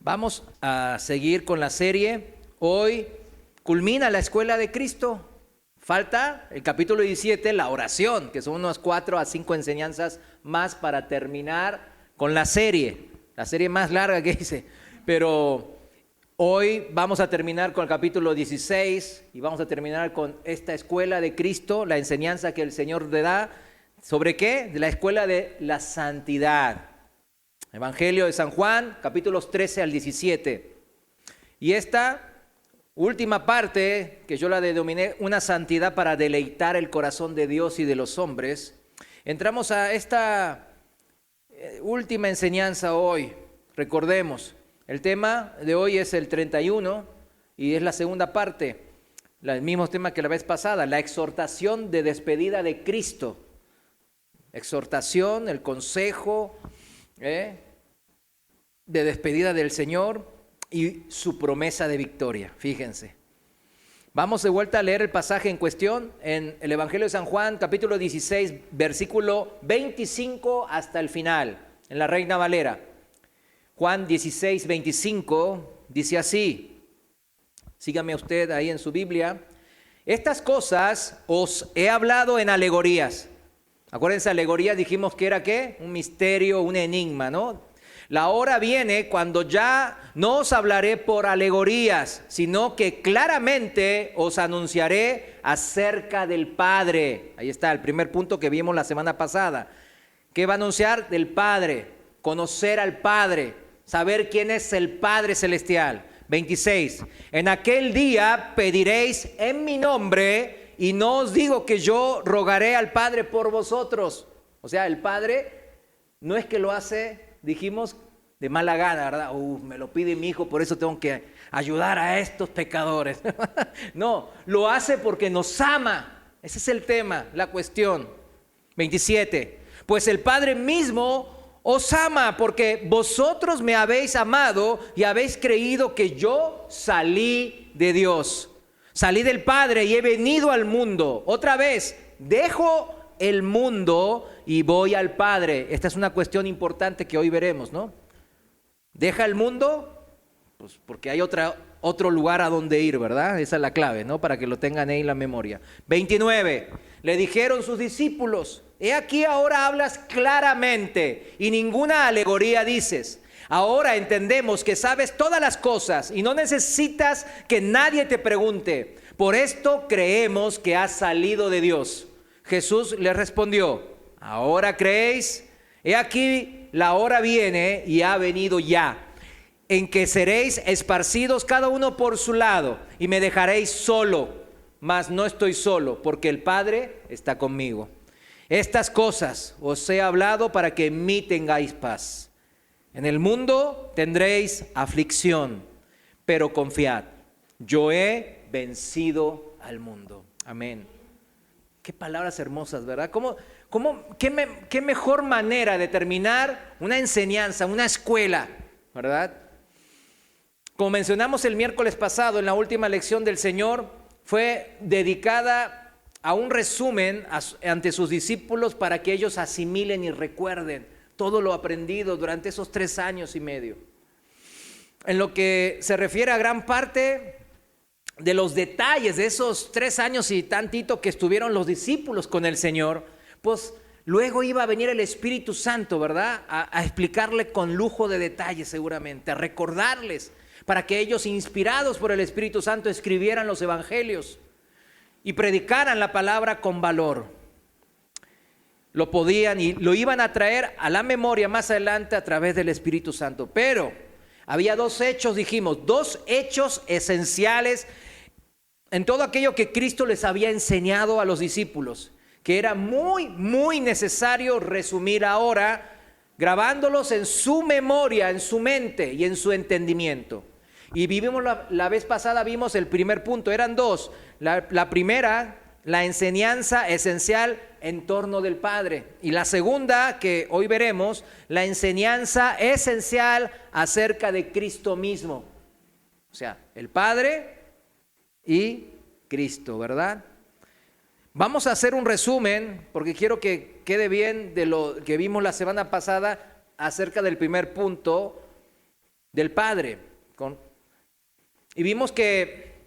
Vamos a seguir con la serie. Hoy culmina la escuela de Cristo. Falta el capítulo 17, la oración, que son unas 4 a 5 enseñanzas más para terminar con la serie más larga que hice. Pero hoy vamos a terminar con el capítulo 16 y vamos a terminar con esta escuela de Cristo, la enseñanza que el Señor le da. ¿Sobre qué? De la escuela de la santidad. Evangelio de San Juan, capítulos 13 al 17. Y esta última parte, que yo la denominé una santidad para deleitar el corazón de Dios y de los hombres, entramos a esta última enseñanza hoy. Recordemos, el tema de hoy es el 31 y es la segunda parte, el mismo tema que la vez pasada, la exhortación de despedida de Cristo. Exhortación, el consejo de despedida del Señor y su promesa de victoria. Fíjense. Vamos de vuelta a leer el pasaje en cuestión en el Evangelio de San Juan, capítulo 16, versículo 25 hasta el final, en la Reina Valera. Juan 16, 25 dice así. Sígame usted ahí en su Biblia. Estas cosas os he hablado en alegorías. Acuérdense, alegorías dijimos que era ¿qué? Un misterio, un enigma, ¿no? La hora viene cuando ya no os hablaré por alegorías, sino que claramente os anunciaré acerca del Padre. Ahí está el primer punto que vimos la semana pasada. ¿Qué va a anunciar? Del Padre, conocer al Padre, saber quién es el Padre Celestial. 26. En aquel día pediréis en mi nombre y no os digo que yo rogaré al Padre por vosotros. O sea, el Padre no es que lo hace, dijimos, de mala gana, ¿verdad? Me lo pide mi hijo, por eso tengo que ayudar a estos pecadores. No, lo hace porque nos ama. Ese es el tema, la cuestión. 27. Pues el Padre mismo os ama porque vosotros me habéis amado y habéis creído que yo salí de Dios. Salí del Padre y he venido al mundo. Otra vez, dejo el mundo y voy al Padre. Esta es una cuestión importante que hoy veremos, ¿no? Deja el mundo, pues porque hay otro lugar a donde ir, ¿verdad? Esa es la clave, ¿no? Para que lo tengan ahí en la memoria. 29. Le dijeron sus discípulos, he aquí ahora hablas claramente y ninguna alegoría dices. Ahora entendemos que sabes todas las cosas y no necesitas que nadie te pregunte. Por esto creemos que has salido de Dios. Jesús le respondió, ¿ahora creéis? He aquí la hora viene y ha venido ya, en que seréis esparcidos cada uno por su lado y me dejaréis solo, mas no estoy solo, porque el Padre está conmigo. Estas cosas os he hablado para que en mí tengáis paz. En el mundo tendréis aflicción, pero confiad, yo he vencido al mundo. Amén. Qué palabras hermosas, ¿verdad? ¿Qué mejor manera de terminar una enseñanza, una escuela, ¿verdad? Como mencionamos el miércoles pasado en la última lección del Señor, fue dedicada a un resumen ante sus discípulos para que ellos asimilen y recuerden todo lo aprendido durante esos 3 años y medio. En lo que se refiere a gran parte de los detalles de esos 3 años y tantito que estuvieron los discípulos con el Señor, pues luego iba a venir el Espíritu Santo, ¿verdad? A explicarle con lujo de detalles seguramente, a recordarles para que ellos, inspirados por el Espíritu Santo, escribieran los evangelios y predicaran la palabra con valor. Lo podían y lo iban a traer a la memoria más adelante a través del Espíritu Santo. Pero había 2 hechos, dijimos, 2 hechos esenciales en todo aquello que Cristo les había enseñado a los discípulos, que era muy, muy necesario resumir ahora, grabándolos en su memoria, en su mente y en su entendimiento. Y vivimos la vez pasada, vimos el primer punto, eran 2. La primera, la enseñanza esencial en torno del Padre. Y la segunda, que hoy veremos, la enseñanza esencial acerca de Cristo mismo. O sea, el Padre y Cristo, ¿verdad? Vamos a hacer un resumen, porque quiero que quede bien de lo que vimos la semana pasada acerca del primer punto, del Padre. Y vimos que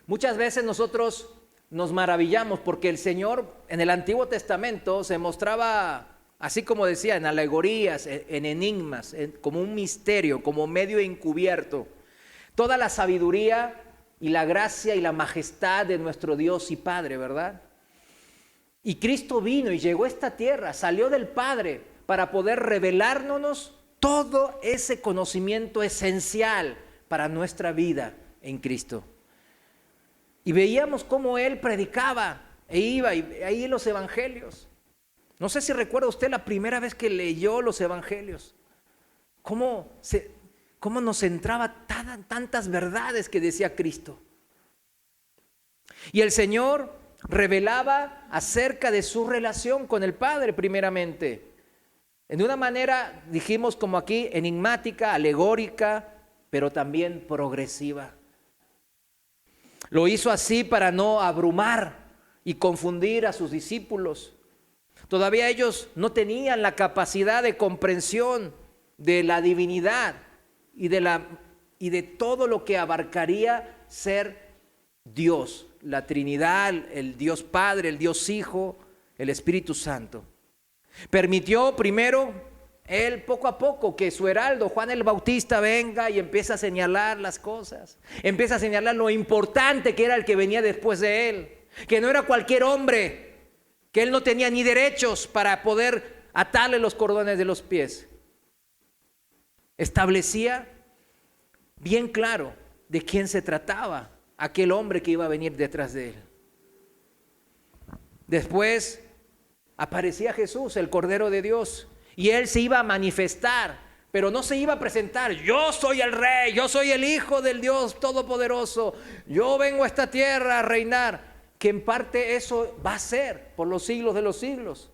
muchas veces nosotros nos maravillamos porque el Señor en el Antiguo Testamento se mostraba, así como decía, en alegorías, en enigmas, como un misterio, como medio encubierto. Toda la sabiduría y la gracia y la majestad de nuestro Dios y Padre, ¿verdad? Y Cristo vino y llegó a esta tierra, salió del Padre para poder revelárnoslos todo ese conocimiento esencial para nuestra vida en Cristo. Y veíamos cómo Él predicaba e iba, y ahí en los evangelios. No sé si recuerda usted la primera vez que leyó los evangelios. Cómo nos entraba tantas verdades que decía Cristo. Y el Señor revelaba acerca de su relación con el Padre primeramente. En una manera, dijimos como aquí, enigmática, alegórica, pero también progresiva. Lo hizo así para no abrumar y confundir a sus discípulos. Todavía ellos no tenían la capacidad de comprensión de la divinidad y de todo lo que abarcaría ser Dios, la Trinidad, el Dios Padre, el Dios Hijo, el Espíritu Santo. Permitió primero Él poco a poco que su heraldo, Juan el Bautista, venga y empieza a señalar las cosas. Empieza a señalar lo importante que era el que venía después de Él. Que no era cualquier hombre, que Él no tenía ni derechos para poder atarle los cordones de los pies. Establecía bien claro de quién se trataba aquel hombre que iba a venir detrás de Él. Después aparecía Jesús, el Cordero de Dios, y Él se iba a manifestar, pero no se iba a presentar: yo soy el Rey, yo soy el Hijo del Dios Todopoderoso, yo vengo a esta tierra a reinar, que en parte eso va a ser por los siglos de los siglos.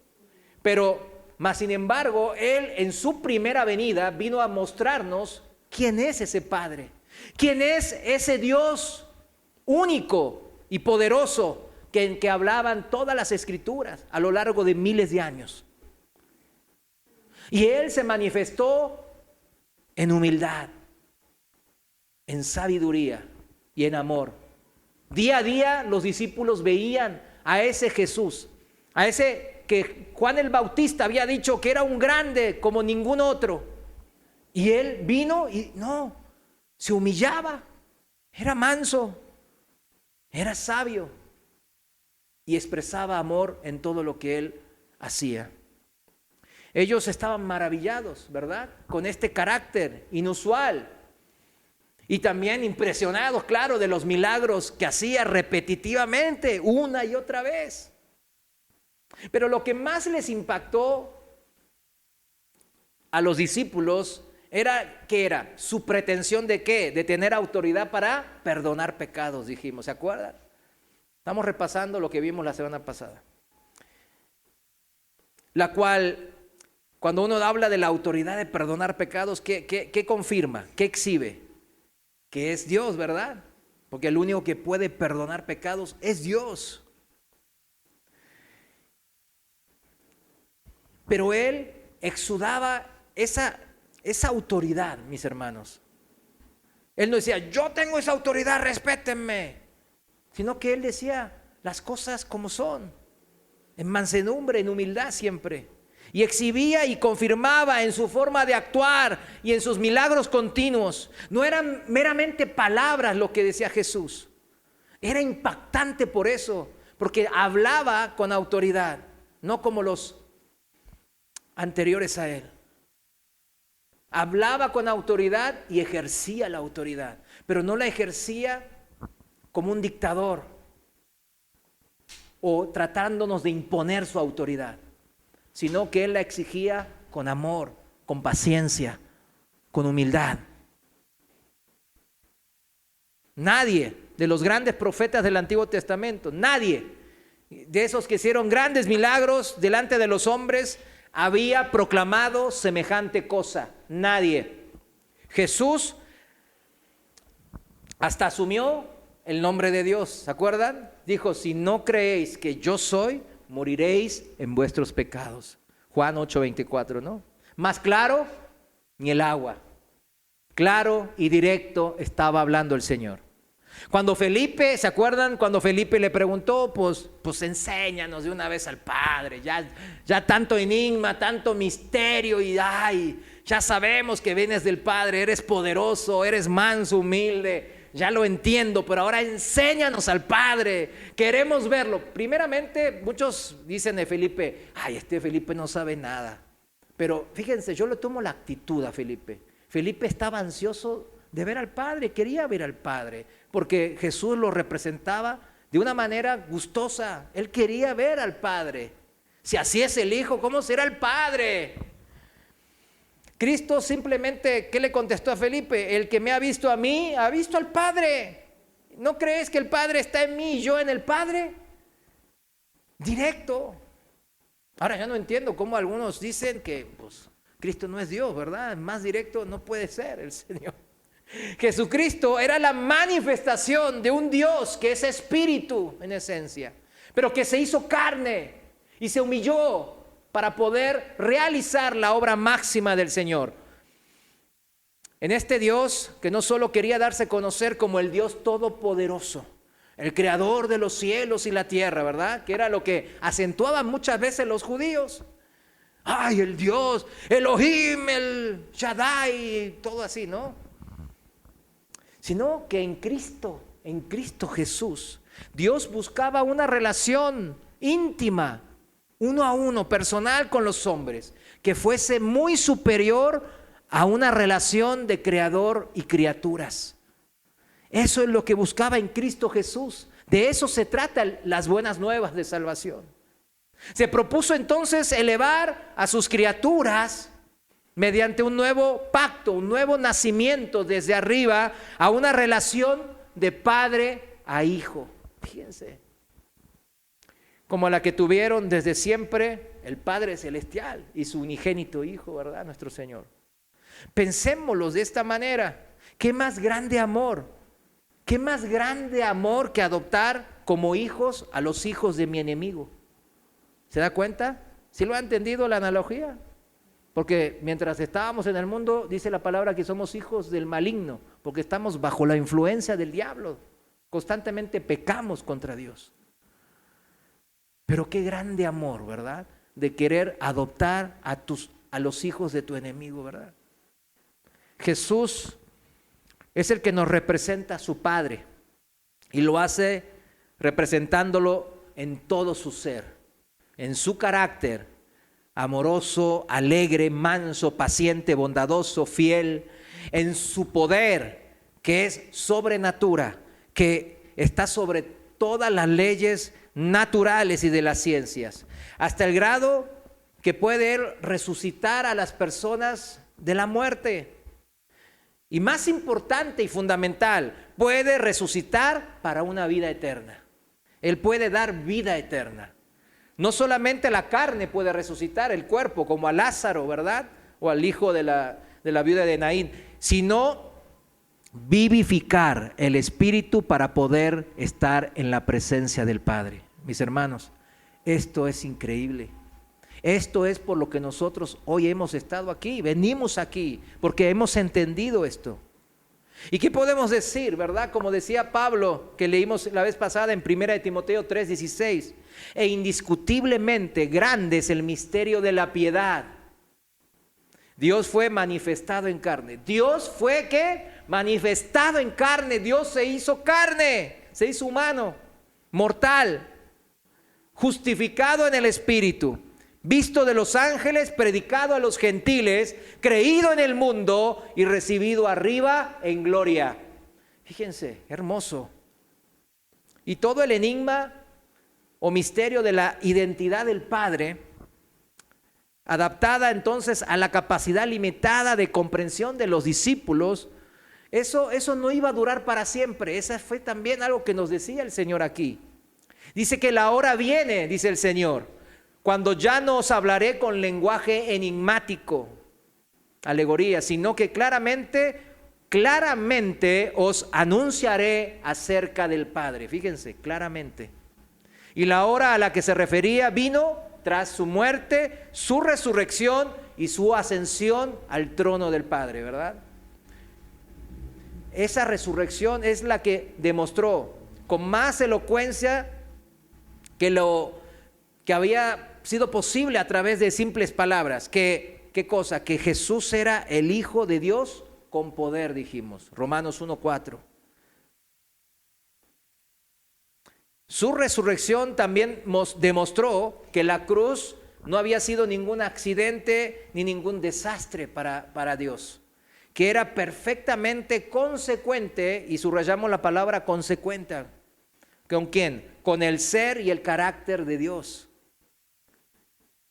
Pero, más sin embargo, Él en su primera venida vino a mostrarnos quién es ese Padre, quién es ese Dios único y poderoso en que hablaban todas las Escrituras a lo largo de miles de años. Y Él se manifestó en humildad, en sabiduría y en amor. Día a día los discípulos veían a ese Jesús, a ese que Juan el Bautista había dicho que era un grande como ningún otro. Y Él vino y se humillaba, era manso, era sabio y expresaba amor en todo lo que Él hacía. Ellos estaban maravillados, ¿verdad?, con este carácter inusual y también impresionados, claro, de los milagros que hacía repetitivamente una y otra vez. Pero lo que más les impactó a los discípulos era su pretensión de ¿qué? De tener autoridad para perdonar pecados, dijimos, ¿se acuerdan? Estamos repasando lo que vimos la semana pasada. La cual, cuando uno habla de la autoridad de perdonar pecados, ¿qué confirma? ¿Qué exhibe? Que es Dios, ¿verdad? Porque el único que puede perdonar pecados es Dios. Pero Él exudaba esa autoridad, mis hermanos. Él no decía: yo tengo esa autoridad, respétenme. Sino que Él decía las cosas como son, en mansedumbre, en humildad siempre. Y exhibía y confirmaba en su forma de actuar y en sus milagros continuos. No eran meramente palabras lo que decía Jesús. Era impactante por eso, porque hablaba con autoridad, no como los anteriores a Él. Hablaba con autoridad y ejercía la autoridad, pero no la ejercía como un dictador o tratándonos de imponer su autoridad, sino que Él la exigía con amor, con paciencia, con humildad. Nadie de los grandes profetas del Antiguo Testamento, nadie de esos que hicieron grandes milagros delante de los hombres, había proclamado semejante cosa. Nadie. Jesús hasta asumió el nombre de Dios, ¿se acuerdan? Dijo: si no creéis que yo soy, moriréis en vuestros pecados. Juan 8:24, ¿no? Más claro, ni el agua. claro y directo estaba hablando el Señor. Cuando Felipe, ¿se acuerdan? Cuando Felipe le preguntó, pues enséñanos de una vez al Padre, ya tanto enigma, tanto misterio y ya sabemos que vienes del Padre, eres poderoso, eres manso, humilde, ya lo entiendo, pero ahora enséñanos al Padre, queremos verlo. Primeramente, muchos dicen de Felipe, este Felipe no sabe nada. Pero fíjense, yo le tomo la actitud a Felipe. Felipe estaba ansioso de ver al Padre, quería ver al Padre, porque Jesús lo representaba de una manera gustosa. Él quería ver al Padre. Si así es el Hijo, ¿cómo será el Padre? Cristo simplemente, ¿qué le contestó a Felipe? El que me ha visto a mí, ha visto al Padre. ¿No crees que el Padre está en mí y yo en el Padre? Directo. Ahora ya no entiendo cómo algunos dicen que Cristo no es Dios, ¿verdad? Más directo no puede ser el Señor. Jesucristo era la manifestación de un Dios que es espíritu en esencia, pero que se hizo carne y se humilló para poder realizar la obra máxima del Señor. En este Dios que no solo quería darse a conocer como el Dios todopoderoso, el creador de los cielos y la tierra, ¿verdad? Que era lo que acentuaban muchas veces los judíos. El Dios, Elohim, el Shaddai, todo así, ¿no? Sino que en Cristo Jesús, Dios buscaba una relación íntima, uno a uno, personal con los hombres, que fuese muy superior a una relación de creador y criaturas. Eso es lo que buscaba en Cristo Jesús. De eso se trata las buenas nuevas de salvación. Se propuso entonces elevar a sus criaturas mediante un nuevo pacto, un nuevo nacimiento desde arriba a una relación de padre a hijo. Fíjense, como la que tuvieron desde siempre el Padre Celestial y su unigénito Hijo, ¿verdad? Nuestro Señor. Pensémoslo de esta manera. ¿Qué más grande amor? ¿Qué más grande amor que adoptar como hijos a los hijos de mi enemigo? ¿Se da cuenta? ¿Sí lo ha entendido la analogía? Porque mientras estábamos en el mundo, dice la palabra que somos hijos del maligno, porque estamos bajo la influencia del diablo. Constantemente pecamos contra Dios. Pero qué grande amor, ¿verdad? De querer adoptar a los hijos de tu enemigo, ¿verdad? Jesús es el que nos representa a su Padre y lo hace representándolo en todo su ser, en su carácter, amoroso, alegre, manso, paciente, bondadoso, fiel, en su poder, que es sobrenatura, que está sobre todas las leyes naturales y de las ciencias, hasta el grado que puede resucitar a las personas de la muerte. Y más importante y fundamental, puede resucitar para una vida eterna. Él puede dar vida eterna. No solamente la carne puede resucitar, el cuerpo, como a Lázaro, ¿verdad? O al hijo de la viuda de Naín, sino vivificar el espíritu para poder estar en la presencia del Padre. Mis hermanos, esto es increíble. Esto es por lo que nosotros hoy hemos estado aquí, venimos aquí, porque hemos entendido esto. ¿Y qué podemos decir, verdad? Como decía Pablo, que leímos la vez pasada en 1 Timoteo 3:16, e indiscutiblemente grande es el misterio de la piedad. Dios fue manifestado en carne. Dios fue, ¿qué? Manifestado en carne. Dios se hizo carne, se hizo humano, mortal, justificado en el Espíritu, visto de los ángeles, predicado a los gentiles, creído en el mundo y recibido arriba en gloria. Fíjense, hermoso. Y todo el enigma o misterio de la identidad del Padre, adaptada entonces a la capacidad limitada de comprensión de los discípulos, eso no iba a durar para siempre. Esa fue también algo que nos decía el Señor aquí. Dice que la hora viene, dice el Señor, cuando ya no os hablaré con lenguaje enigmático, alegoría, sino que claramente os anunciaré acerca del Padre. Fíjense, claramente. Y la hora a la que se refería vino tras su muerte, su resurrección y su ascensión al trono del Padre, ¿verdad? esa resurrección es la que demostró con más elocuencia que había sido posible a través de simples palabras. ¿Qué cosa? Que Jesús era el Hijo de Dios con poder, dijimos. Romanos 1:4. Su resurrección también demostró que la cruz no había sido ningún accidente ni ningún desastre para Dios, que era perfectamente consecuente, y subrayamos la palabra consecuente. ¿Con quién? Con el ser y el carácter de Dios.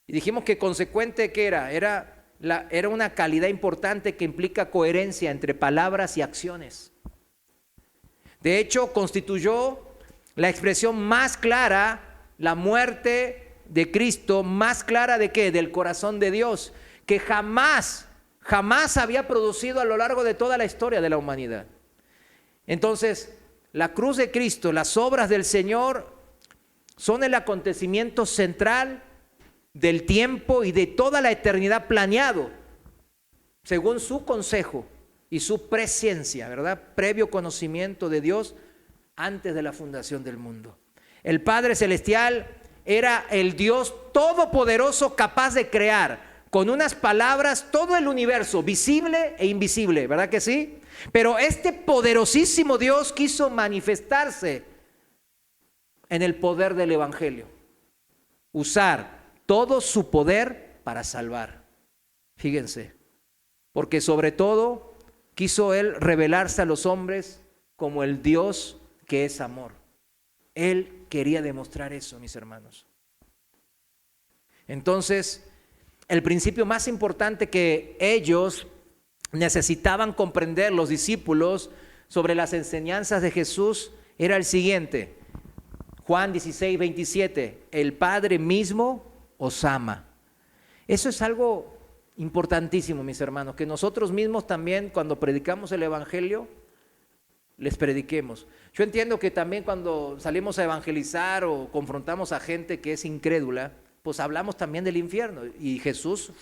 Y dijimos que consecuente, ¿qué era? Era una calidad importante que implica coherencia entre palabras y acciones. De hecho, constituyó la expresión más clara, la muerte de Cristo, más clara ¿de qué? Del corazón de Dios, que jamás había producido a lo largo de toda la historia de la humanidad. Entonces, la cruz de Cristo, las obras del Señor, son el acontecimiento central del tiempo y de toda la eternidad planeado, según su consejo y su presciencia, ¿verdad? Previo conocimiento de Dios antes de la fundación del mundo. El Padre Celestial era el Dios todopoderoso, capaz de crear con unas palabras todo el universo, visible e invisible, ¿verdad que sí? Pero este poderosísimo Dios quiso manifestarse en el poder del Evangelio, usar todo su poder para salvar. Fíjense, porque sobre todo quiso Él revelarse a los hombres como el Dios que es amor. Él quería demostrar eso, mis hermanos. Entonces, el principio más importante que ellos necesitaban comprender, los discípulos, sobre las enseñanzas de Jesús, era el siguiente. Juan 16:27, el Padre mismo os ama. Eso es algo importantísimo, mis hermanos, que nosotros mismos también, cuando predicamos el Evangelio, les prediquemos. Yo entiendo que también cuando salimos a evangelizar o confrontamos a gente que es incrédula, pues hablamos también del infierno. Y Jesús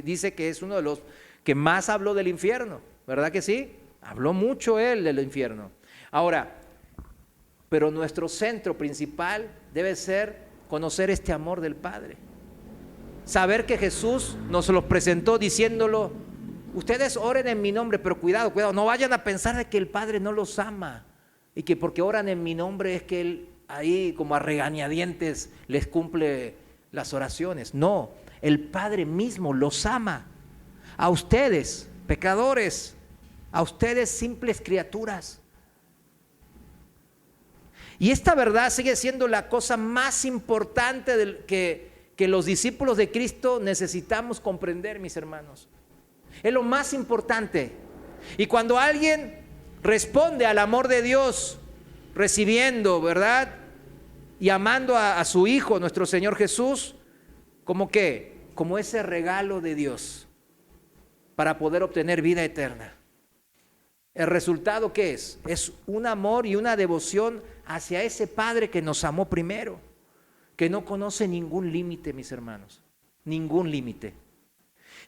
dice que es uno de los que más habló del infierno, ¿verdad que sí? Habló mucho Él del infierno. Ahora, pero nuestro centro principal debe ser conocer este amor del Padre. Saber que Jesús nos lo presentó diciéndolo: ustedes oren en mi nombre, pero cuidado, no vayan a pensar de que el Padre no los ama y que porque oran en mi nombre es que Él ahí como a regañadientes les cumple las oraciones. No, el Padre mismo los ama. A ustedes, pecadores, a ustedes, simples criaturas. Y esta verdad sigue siendo la cosa más importante que los discípulos de Cristo necesitamos comprender, mis hermanos. Es lo más importante. Y cuando alguien responde al amor de Dios, recibiendo, ¿verdad? Y amando a su Hijo, nuestro Señor Jesús, ¿cómo qué? Como ese regalo de Dios para poder obtener vida eterna. ¿El resultado qué es? Es un amor y una devoción hacia ese Padre que nos amó primero, que no conoce ningún límite, mis hermanos, ningún límite.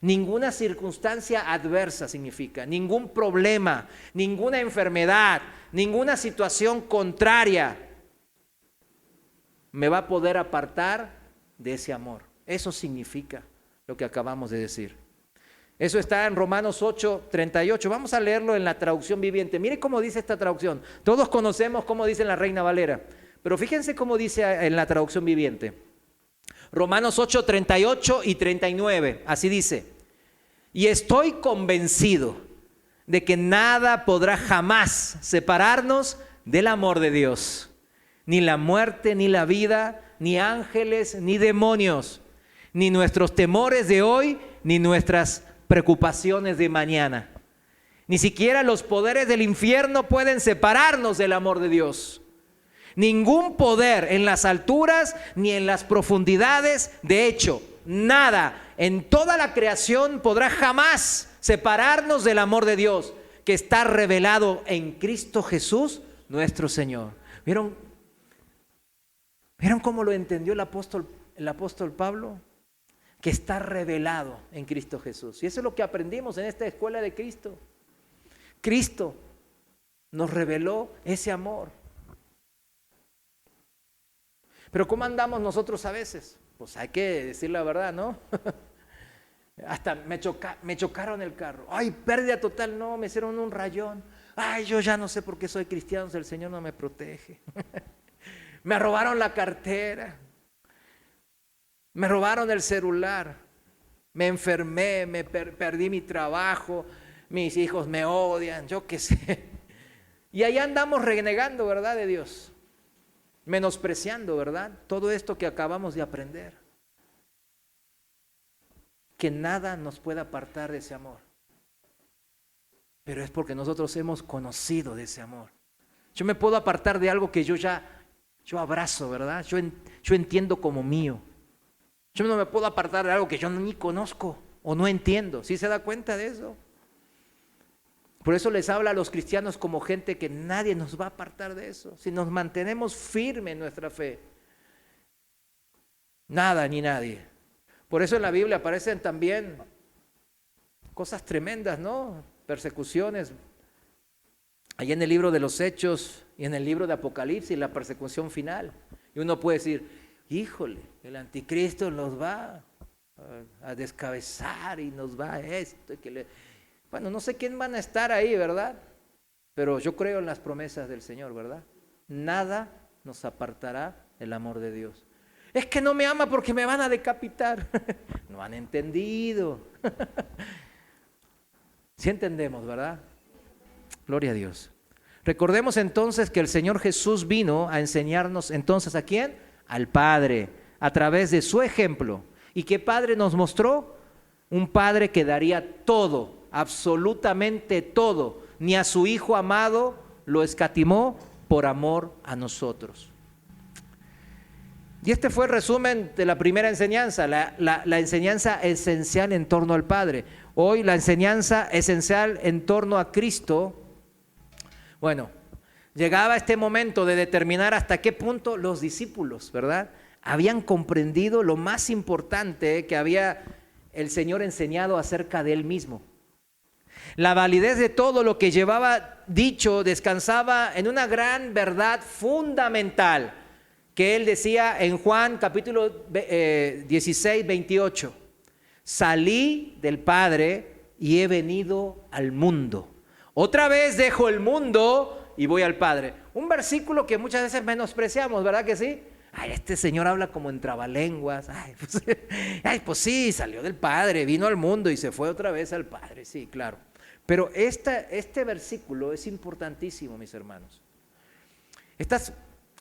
Ninguna circunstancia adversa significa, ningún problema, ninguna enfermedad, ninguna situación contraria me va a poder apartar de ese amor. Eso significa lo que acabamos de decir. Eso está en Romanos 8:38. Vamos a leerlo en la traducción viviente. Mire cómo dice esta traducción. Todos conocemos cómo dice en la Reina Valera, pero fíjense cómo dice en la traducción viviente. Romanos 8:38 y 39. Así dice: y estoy convencido de que nada podrá jamás separarnos del amor de Dios. Ni la muerte, ni la vida, ni ángeles, ni demonios, ni nuestros temores de hoy, ni nuestras preocupaciones de mañana. Ni siquiera los poderes del infierno pueden separarnos del amor de Dios. Ningún poder en las alturas ni en las profundidades, de hecho, nada en toda la creación podrá jamás separarnos del amor de Dios que está revelado en Cristo Jesús, nuestro Señor. ¿Vieron cómo lo entendió el apóstol Pablo? Que está revelado en Cristo Jesús. Y eso es lo que aprendimos en esta escuela de Cristo. Cristo nos reveló ese amor. Pero ¿cómo andamos nosotros a veces? Pues hay que decir la verdad, ¿no? Hasta me chocaron el carro. Ay, pérdida total, no, me hicieron un rayón. Ay, yo ya no sé por qué soy cristiano, el Señor no me protege. Me robaron la cartera. Me robaron el celular. Me enfermé, perdí mi trabajo. Mis hijos me odian, yo qué sé. Y ahí andamos renegando, ¿verdad? De Dios. Menospreciando, ¿verdad? Todo esto que acabamos de aprender. Que nada nos pueda apartar de ese amor. Pero es porque nosotros hemos conocido de ese amor. Yo me puedo apartar de algo que yo abrazo, ¿verdad? Yo entiendo como mío. Yo no me puedo apartar de algo que yo ni conozco o no entiendo. ¿Sí se da cuenta de eso? Por eso les habla a los cristianos como gente que nadie nos va a apartar de eso. Si nos mantenemos firmes en nuestra fe, nada ni nadie. Por eso en la Biblia aparecen también cosas tremendas, ¿no? Persecuciones. Ahí en el libro de los Hechos y en el libro de Apocalipsis, la persecución final. Y uno puede decir, híjole, el anticristo nos va a descabezar y nos va a esto. Bueno, no sé quién van a estar ahí, ¿verdad? Pero yo creo en las promesas del Señor, ¿verdad? Nada nos apartará el amor de Dios. Es que no me ama porque me van a decapitar. No han entendido. Sí entendemos, ¿verdad? Gloria a Dios. Recordemos entonces que el Señor Jesús vino a enseñarnos entonces, ¿a quién? Al Padre, a través de su ejemplo. ¿Y qué Padre nos mostró? Un Padre que daría todo, absolutamente todo. Ni a su Hijo amado lo escatimó por amor a nosotros. Y este fue el resumen de la primera enseñanza, la enseñanza esencial en torno al Padre. Hoy la enseñanza esencial en torno a Cristo. Bueno, llegaba este momento de determinar hasta qué punto los discípulos, ¿verdad?, habían comprendido lo más importante que había el Señor enseñado acerca de Él mismo. La validez de todo lo que llevaba dicho descansaba en una gran verdad fundamental que Él decía en Juan capítulo 16, 28. Salí del Padre y he venido al mundo. Otra vez dejo el mundo y voy al Padre. Un versículo que muchas veces menospreciamos, ¿verdad que sí? Ay, este señor habla como en trabalenguas. Pues sí, salió del Padre, vino al mundo y se fue otra vez al Padre. Sí, claro. Pero este versículo es importantísimo, mis hermanos. Estas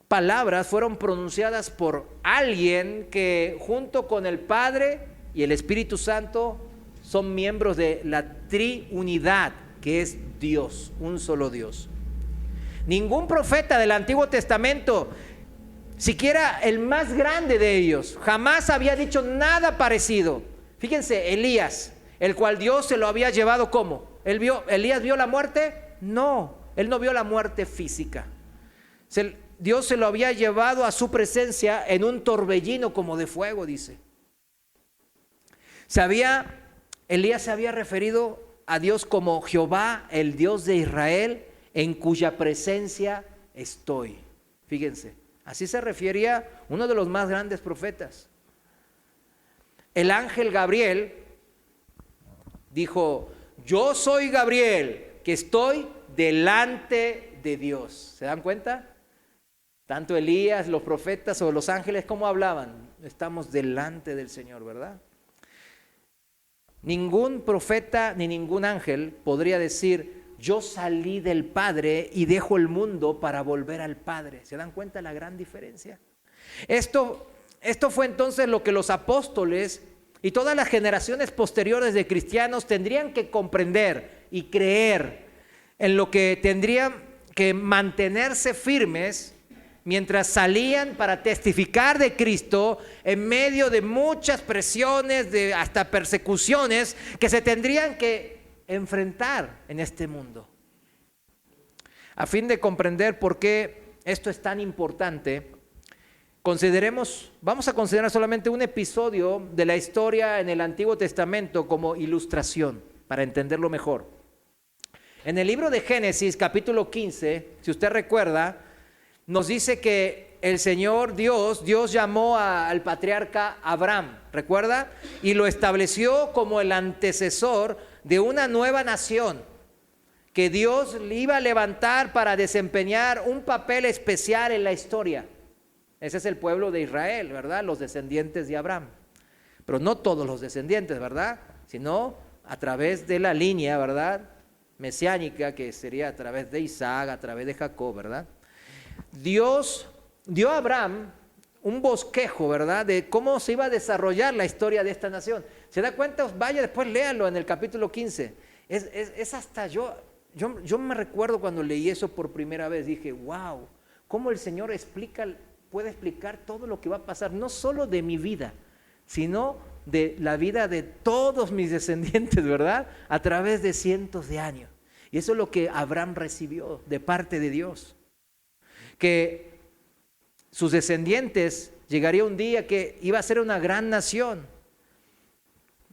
palabras fueron pronunciadas por alguien que junto con el Padre y el Espíritu Santo son miembros de la triunidad, que es Dios, un solo Dios. Ningún profeta del Antiguo Testamento, siquiera el más grande de ellos, jamás había dicho nada parecido. Fíjense, Elías, el cual Dios se lo había llevado, ¿cómo? ¿Elías vio la muerte? No, él no vio la muerte física. Dios se lo había llevado a su presencia en un torbellino como de fuego, dice. Elías se había referido a Dios como Jehová, el Dios de Israel, en cuya presencia estoy. Fíjense, así se refería uno de los más grandes profetas. El ángel Gabriel dijo, yo soy Gabriel, que estoy delante de Dios. ¿Se dan cuenta? Tanto Elías, los profetas o los ángeles, ¿cómo hablaban? Estamos delante del Señor, ¿verdad? Ningún profeta ni ningún ángel podría decir, yo salí del Padre y dejo el mundo para volver al Padre. ¿Se dan cuenta la gran diferencia? Esto fue entonces lo que los apóstoles y todas las generaciones posteriores de cristianos tendrían que comprender y creer, en lo que tendrían que mantenerse firmes mientras salían para testificar de Cristo en medio de muchas presiones, de hasta persecuciones que se tendrían que enfrentar en este mundo. A fin de comprender por qué esto es tan importante, vamos a considerar solamente un episodio de la historia en el Antiguo Testamento como ilustración para entenderlo mejor. En el libro de Génesis, capítulo 15, si usted recuerda, nos dice que el Señor Dios llamó al patriarca Abraham, ¿recuerda? Y lo estableció como el antecesor de una nueva nación que Dios le iba a levantar para desempeñar un papel especial en la historia. Ese es el pueblo de Israel, ¿verdad? Los descendientes de Abraham. Pero no todos los descendientes, ¿verdad? Sino a través de la línea, ¿verdad? Mesiánica, que sería a través de Isaac, a través de Jacob, ¿verdad? Dios dio a Abraham un bosquejo, ¿verdad? De cómo se iba a desarrollar la historia de esta nación. ¿Se da cuenta? Vaya, después léalo en el capítulo 15. Es hasta yo me recuerdo cuando leí eso por primera vez, dije, wow, cómo el Señor puede explicar todo lo que va a pasar, no solo de mi vida, sino de la vida de todos mis descendientes, ¿verdad? A través de cientos de años. Y eso es lo que Abraham recibió de parte de Dios. Que sus descendientes llegaría un día que iba a ser una gran nación,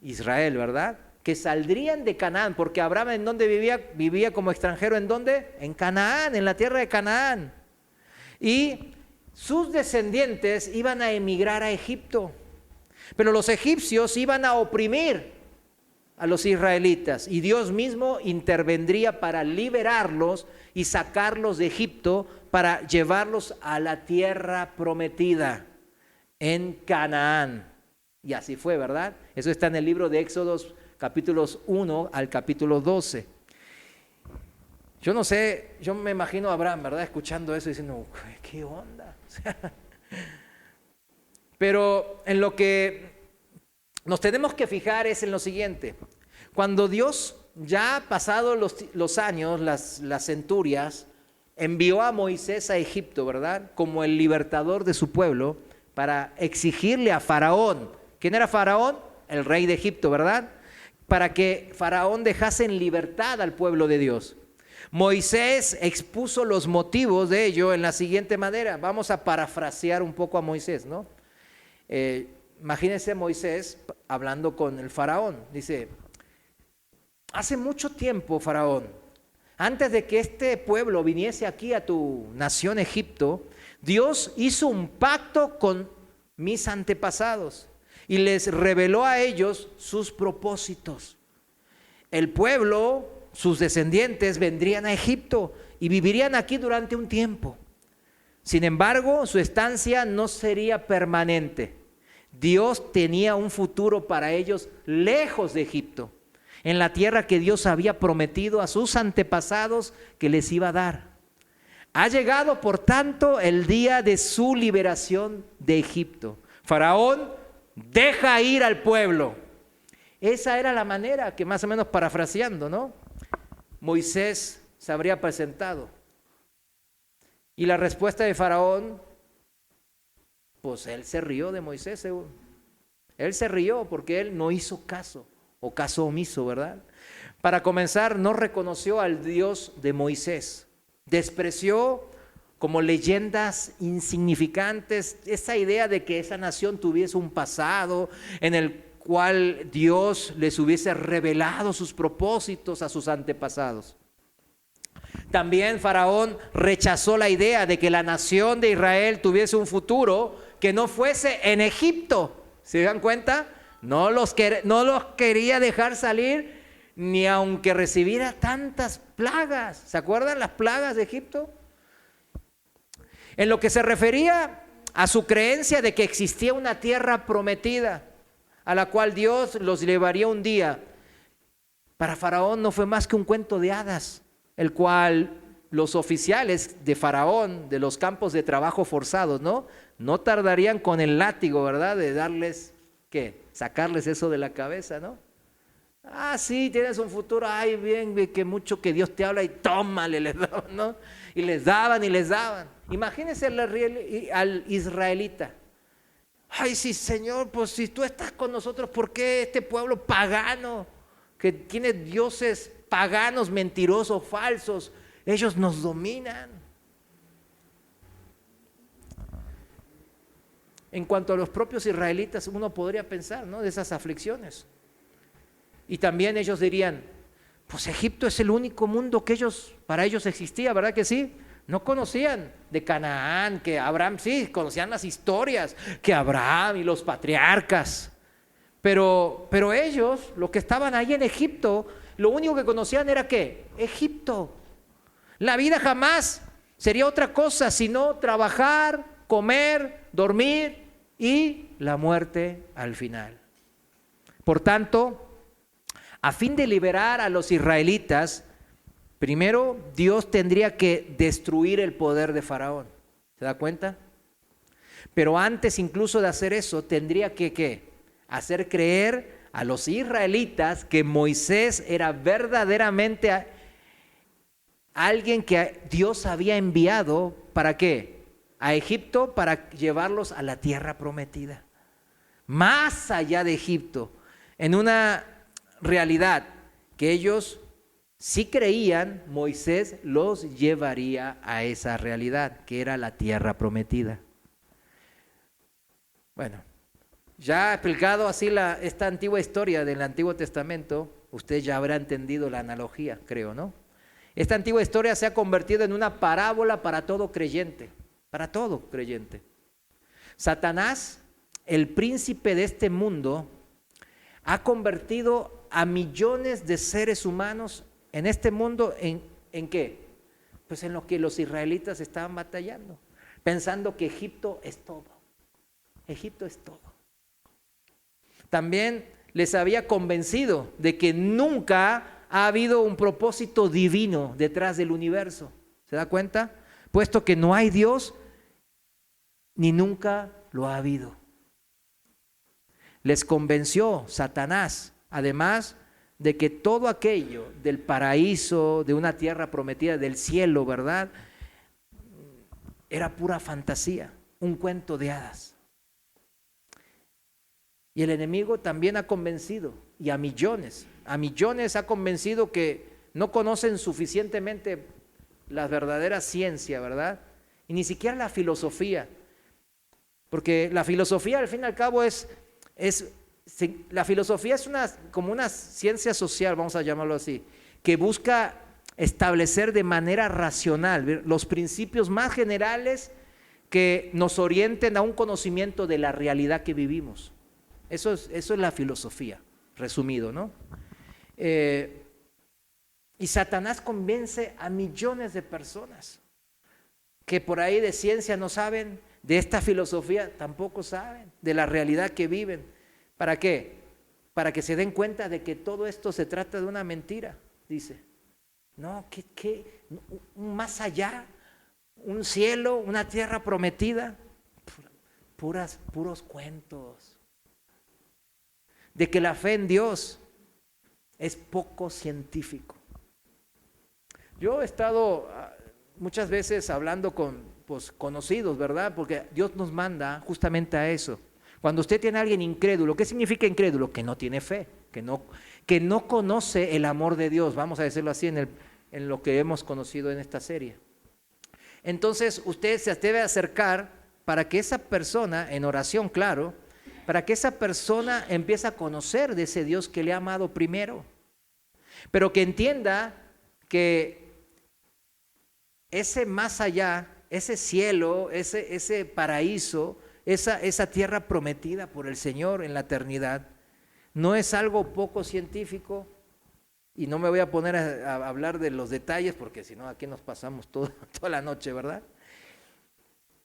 Israel, ¿verdad? Que saldrían de Canaán, porque Abraham ¿en dónde vivía? Vivía como extranjero, ¿en dónde? En Canaán, en la tierra de Canaán. Y sus descendientes iban a emigrar a Egipto. Pero los egipcios iban a oprimir a los israelitas y Dios mismo intervendría para liberarlos y sacarlos de Egipto para llevarlos a la tierra prometida en Canaán. Y así fue, ¿verdad? Eso está en el libro de Éxodos capítulos 1 al capítulo 12. Yo no sé, yo me imagino a Abraham, ¿verdad? Escuchando eso y diciendo, ¿qué onda? Pero en lo que nos tenemos que fijar es en lo siguiente. Cuando Dios, ya pasados los años, las centurias, envió a Moisés a Egipto, ¿verdad? Como el libertador de su pueblo, para exigirle a Faraón. ¿Quién era Faraón? El rey de Egipto, ¿verdad? Para que Faraón dejase en libertad al pueblo de Dios. Moisés expuso los motivos de ello en la siguiente manera. Vamos a parafrasear un poco a Moisés, ¿no? Imagínense Moisés hablando con el faraón. Dice, hace mucho tiempo, faraón, antes de que este pueblo viniese aquí a tu nación Egipto, Dios hizo un pacto con mis antepasados y les reveló a ellos sus propósitos. El pueblo, sus descendientes, vendrían a Egipto y vivirían aquí durante un tiempo. Sin embargo, su estancia no sería permanente. Dios tenía un futuro para ellos lejos de Egipto, en la tierra que Dios había prometido a sus antepasados que les iba a dar. Ha llegado, por tanto, el día de su liberación de Egipto. Faraón, deja ir al pueblo. Esa era la manera que, más o menos parafraseando, ¿no?, Moisés se habría presentado. Y la respuesta de Faraón, pues él se rió de Moisés, seguro. Él se rió porque él no hizo caso, o caso omiso, ¿verdad? Para comenzar, no reconoció al Dios de Moisés. Despreció como leyendas insignificantes esa idea de que esa nación tuviese un pasado en el cual Dios les hubiese revelado sus propósitos a sus antepasados. También Faraón rechazó la idea de que la nación de Israel tuviese un futuro que no fuese en Egipto. ¿Se dan cuenta? No los quería dejar salir ni aunque recibiera tantas plagas. ¿Se acuerdan las plagas de Egipto? En lo que se refería a su creencia de que existía una tierra prometida a la cual Dios los llevaría un día, para Faraón no fue más que un cuento de hadas, el cual los oficiales de Faraón, de los campos de trabajo forzados, no tardarían con el látigo, ¿verdad?, de darles, ¿qué?, sacarles eso de la cabeza, ¿no? Ah, sí, tienes un futuro, ay, bien, que mucho que Dios te habla y tómale, les daban, ¿no? Y les daban y les daban. Imagínense al israelita. Ay, sí, Señor, pues si tú estás con nosotros, ¿por qué este pueblo pagano, que tiene dioses paganos, mentirosos, falsos, ellos nos dominan? En cuanto a los propios israelitas, uno podría pensar, ¿no?, de esas aflicciones. Y también ellos dirían, Pues Egipto es el único mundo que para ellos existía, ¿verdad que sí? No conocían de Canaán, que Abraham, sí, conocían las historias, que Abraham y los patriarcas. Pero ellos, los que estaban ahí en Egipto, lo único que conocían era ¿qué? Egipto. La vida jamás sería otra cosa sino trabajar, comer, dormir y la muerte al final. Por tanto, a fin de liberar a los israelitas, primero Dios tendría que destruir el poder de Faraón. ¿Se da cuenta? Pero antes incluso de hacer eso, tendría que ¿qué? Hacer creer a los israelitas que Moisés era verdaderamente alguien que Dios había enviado, ¿para qué? A Egipto, para llevarlos a la tierra prometida. Más allá de Egipto, en una realidad que ellos sí creían, Moisés los llevaría a esa realidad, que era la tierra prometida. Bueno, ya explicado así esta antigua historia del Antiguo Testamento, usted ya habrá entendido la analogía, creo, ¿no? Esta antigua historia se ha convertido en una parábola para todo creyente, para todo creyente. Satanás, el príncipe de este mundo, ha convertido a millones de seres humanos en este mundo ¿en qué? Pues en lo que los israelitas estaban batallando, pensando que Egipto es todo. Egipto es todo. También les había convencido de que nunca ha habido un propósito divino detrás del universo. ¿Se da cuenta? Puesto que no hay Dios, ni nunca lo ha habido. Les convenció Satanás, además de que todo aquello del paraíso, de una tierra prometida, del cielo, ¿verdad? Era pura fantasía, un cuento de hadas. Y el enemigo también ha convencido, y a millones ha convencido que no conocen suficientemente la verdadera ciencia, ¿verdad? Y ni siquiera la filosofía, porque la filosofía al fin y al cabo la filosofía es como una ciencia social, vamos a llamarlo así, que busca establecer de manera racional los principios más generales que nos orienten a un conocimiento de la realidad que vivimos. Eso es la filosofía, resumido, ¿no? Y Satanás convence a millones de personas que por ahí de ciencia no saben, de esta filosofía tampoco saben, de la realidad que viven. ¿Para qué? Para que se den cuenta de que todo esto se trata de una mentira, dice. No, un más allá, un cielo, una tierra prometida, puros cuentos. De que la fe en Dios es poco científico. Yo he estado muchas veces hablando con conocidos, ¿verdad? Porque Dios nos manda justamente a eso. Cuando usted tiene a alguien incrédulo, ¿qué significa incrédulo? Que no tiene fe, que no conoce el amor de Dios, vamos a decirlo así en lo que hemos conocido en esta serie. Entonces usted se debe acercar para que esa persona, en oración, claro, para que esa persona empiece a conocer de ese Dios que le ha amado primero, pero que entienda que ese más allá, ese cielo, ese paraíso, esa tierra prometida por el Señor en la eternidad, no es algo poco científico, y no me voy a poner a hablar de los detalles porque si no aquí nos pasamos toda la noche, ¿verdad?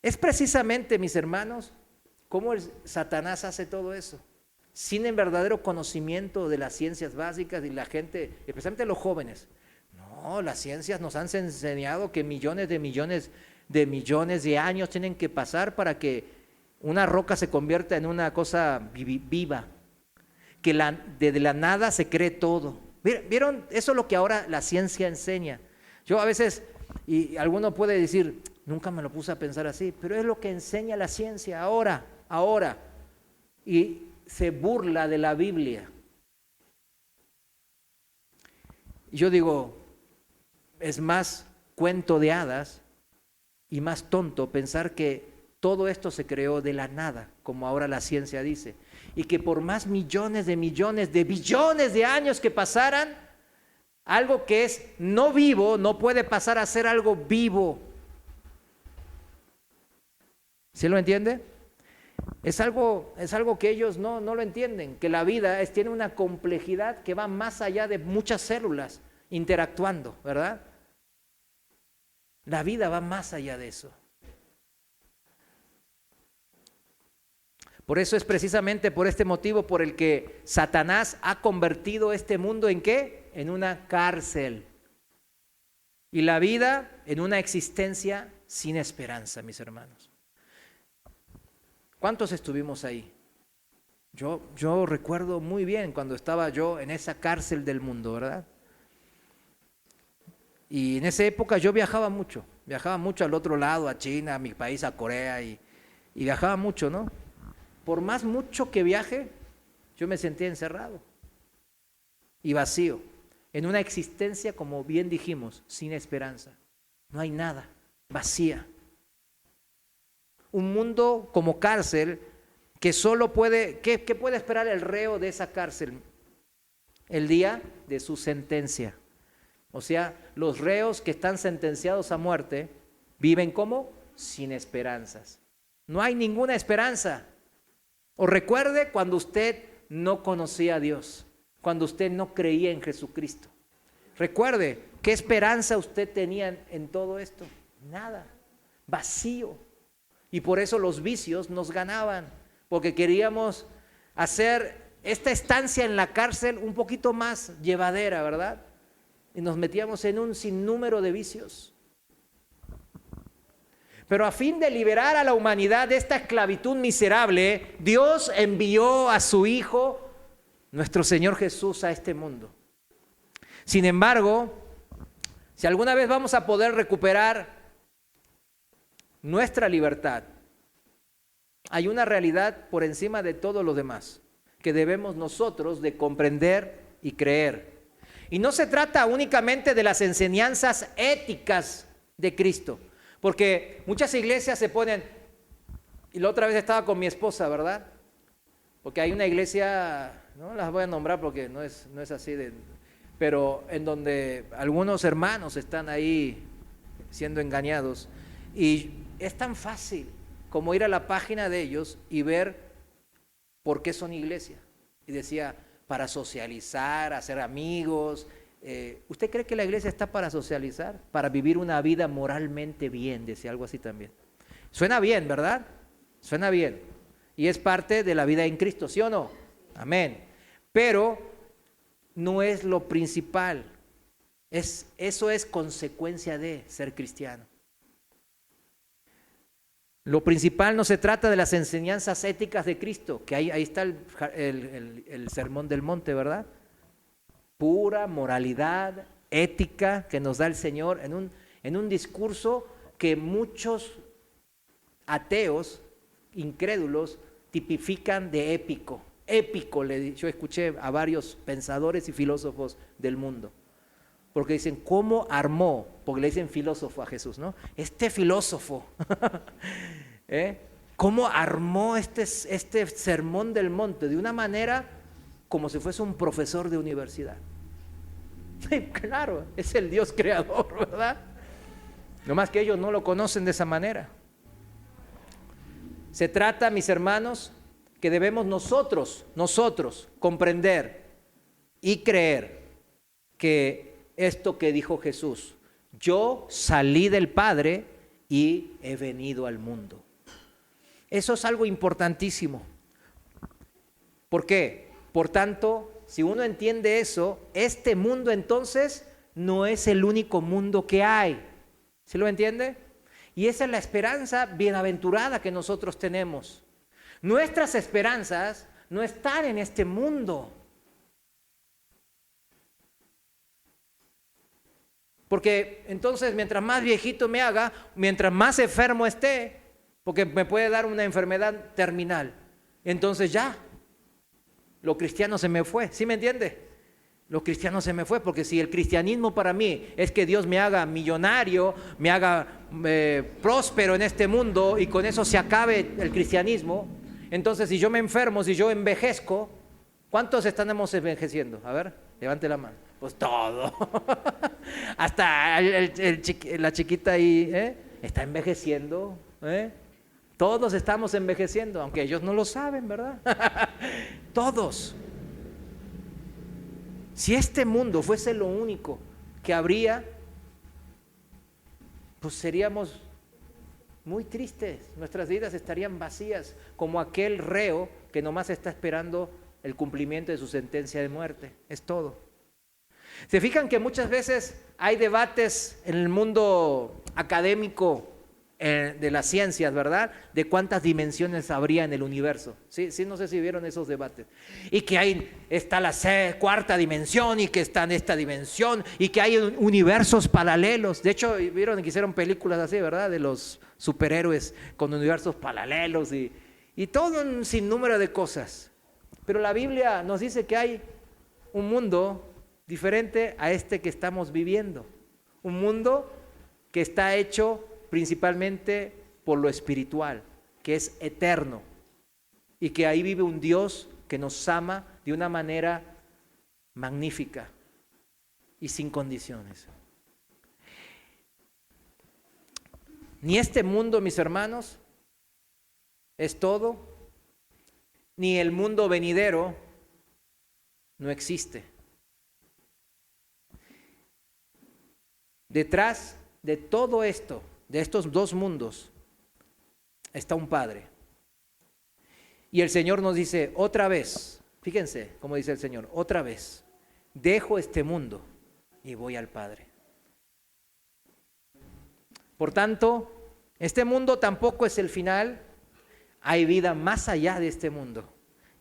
Es precisamente, mis hermanos, cómo Satanás hace todo eso, sin el verdadero conocimiento de las ciencias básicas, y la gente, especialmente los jóvenes. No, las ciencias nos han enseñado que millones de años tienen que pasar para que una roca se convierta en una cosa viva, que de la nada se cree todo. ¿Vieron? Eso es lo que ahora la ciencia enseña. Yo a veces, y alguno puede decir, nunca me lo puse a pensar así, pero es lo que enseña la ciencia ahora, y se burla de la Biblia. Yo digo, es más cuento de hadas y más tonto pensar que todo esto se creó de la nada, como ahora la ciencia dice, y que por más millones de billones de años que pasaran, Algo que es no vivo no puede pasar a ser algo vivo. ¿Sí lo entiende? Es algo que ellos no lo entienden, que la vida tiene una complejidad que va más allá de muchas células interactuando, ¿verdad? La vida va más allá de eso. Por eso es precisamente por este motivo por el que Satanás ha convertido este mundo ¿en qué? En una cárcel. Y la vida en una existencia sin esperanza, mis hermanos. ¿Cuántos estuvimos ahí? Yo recuerdo muy bien cuando estaba yo en esa cárcel del mundo, ¿verdad? Y en esa época yo viajaba mucho al otro lado, a China, a mi país, a Corea, y viajaba mucho, ¿no? Por más mucho que viaje, yo me sentía encerrado y vacío, en una existencia, como bien dijimos, sin esperanza. No hay nada, vacía. Un mundo como cárcel que solo puede, ¿qué puede esperar el reo de esa cárcel? El día de su sentencia. O sea, los reos que están sentenciados a muerte viven ¿cómo? Sin esperanzas. No hay ninguna esperanza. O recuerde cuando usted no conocía a Dios, cuando usted no creía en Jesucristo. Recuerde, ¿qué esperanza usted tenía en todo esto? Nada, vacío. Y por eso los vicios nos ganaban, porque queríamos hacer esta estancia en la cárcel un poquito más llevadera, ¿verdad? Y nos metíamos en un sinnúmero de vicios. Pero a fin de liberar a la humanidad de esta esclavitud miserable, Dios envió a su Hijo, nuestro Señor Jesús, a este mundo. Sin embargo, si alguna vez vamos a poder recuperar nuestra libertad, hay una realidad por encima de todo lo demás que debemos nosotros de comprender y creer. Y no se trata únicamente de las enseñanzas éticas de Cristo, porque muchas iglesias se ponen, y la otra vez estaba con mi esposa, ¿verdad? Porque hay una iglesia, no las voy a nombrar porque no es así, pero en donde algunos hermanos están ahí siendo engañados. Y es tan fácil como ir a la página de ellos y ver por qué son iglesia. Y decía, para socializar, hacer amigos. ¿Usted cree que la iglesia está para socializar? Para vivir una vida moralmente bien, decía algo así también. Suena bien, ¿verdad? Suena bien. Y es parte de la vida en Cristo, ¿sí o no? Amén. Pero no es lo principal. Eso es consecuencia de ser cristiano. Lo principal no se trata de las enseñanzas éticas de Cristo, que ahí está el sermón del monte, ¿verdad? Pura moralidad, ética que nos da el Señor en un discurso que muchos ateos, incrédulos, tipifican de épico. Épico, yo escuché a varios pensadores y filósofos del mundo. Porque dicen, ¿cómo armó? Porque le dicen filósofo a Jesús, ¿no? Este filósofo, ¿cómo armó este sermón del monte? De una manera como si fuese un profesor de universidad. Claro, es el Dios creador, ¿verdad? No más que ellos no lo conocen de esa manera. Se trata, mis hermanos, que debemos nosotros comprender y creer que esto que dijo Jesús, yo salí del Padre y he venido al mundo. Eso es algo importantísimo. ¿Por qué? Por tanto, si uno entiende eso, este mundo entonces no es el único mundo que hay. ¿Sí lo entiende? Y esa es la esperanza bienaventurada que nosotros tenemos. Nuestras esperanzas no están en este mundo. Porque entonces mientras más viejito me haga, mientras más enfermo esté, porque me puede dar una enfermedad terminal, entonces ya, lo cristiano se me fue, ¿sí me entiende? Lo cristiano se me fue, porque si el cristianismo para mí es que Dios me haga millonario, me haga próspero en este mundo y con eso se acabe el cristianismo, entonces si yo me enfermo, si yo envejezco, ¿cuántos estamos envejeciendo? A ver, levante la mano. Pues todo. Hasta la chiquita ahí está envejeciendo. Todos estamos envejeciendo, aunque ellos no lo saben, ¿verdad? Todos. Si este mundo fuese lo único que habría, pues seríamos muy tristes. Nuestras vidas estarían vacías, como aquel reo que nomás está esperando el cumplimiento de su sentencia de muerte. Es todo. ¿Se fijan que muchas veces hay debates en el mundo académico de las ciencias, ¿verdad? De cuántas dimensiones habría en el universo. Sí, no sé si vieron esos debates. Y que está la cuarta dimensión y que está en esta dimensión y que hay universos paralelos. De hecho, vieron que hicieron películas así, ¿verdad? De los superhéroes con universos paralelos y todo un sinnúmero de cosas. Pero la Biblia nos dice que hay un mundo diferente a este que estamos viviendo. Un mundo que está hecho principalmente por lo espiritual, que es eterno, y que ahí vive un Dios que nos ama de una manera magnífica y sin condiciones. Ni este mundo, mis hermanos, es todo, ni el mundo venidero no existe. Detrás de todo esto, de estos dos mundos, está un Padre. Y el Señor nos dice, otra vez, fíjense cómo dice el Señor, otra vez, dejo este mundo y voy al Padre. Por tanto, este mundo tampoco es el final, hay vida más allá de este mundo.